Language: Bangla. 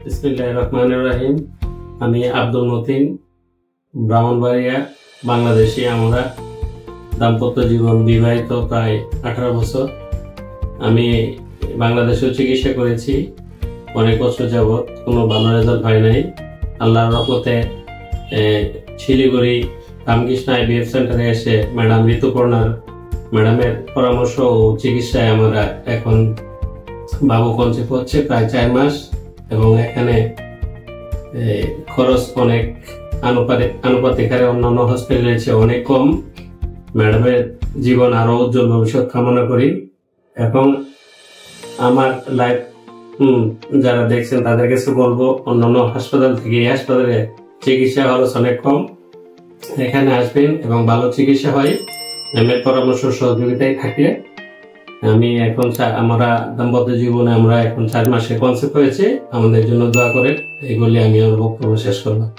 বিসমিল্লাহির রহমানির রহিম। আমি আব্দুল মতিন, ব্রাহ্মণবাড়িয়া, বাংলাদেশি। আমরা দাম্পত্য জীবন বিবাহিত প্রায় 18 বছর। আমি বাংলাদেশেও চিকিৎসা করেছি অনেক বছর যাবৎ, কোনো ভালো রেজাল্ট হয় নাই। আল্লাহর রহমতে শিলিগুড়ি রামকৃষ্ণ IVF সেন্টারে এসে ম্যাডাম ঋতুপর্ণার ম্যাডামের পরামর্শ ও চিকিৎসায় আমরা এখন বাবু কনসেপ্ট হচ্ছে প্রায় 4 মাস, এবং এখানে খরচ অনেক আনুপাতিক হারে অন্যান্য হসপিটালের চেয়ে অনেক কম। ম্যাডামের জীবন আরো উজ্জ্বল ভবিষ্যৎ কামনা করি। এবং আমার লাইফ যারা দেখছেন তাদের কাছে বলবো, অন্যান্য হাসপাতাল থেকে এই হাসপাতালে চিকিৎসা খরচ অনেক কম। এখানে আসবেন এবং ভালো চিকিৎসা হয়, ম্যামের পরামর্শ সহযোগিতায় থাকে। আমি এখন আমরা দাম্পত্য জীবনে আমরা এখন 4 মাসে কনসেপ্ট হয়েছে, আমাদের জন্য দোয়া করেন। এই বলে আমি আমার বক্তব্য শেষ করলাম।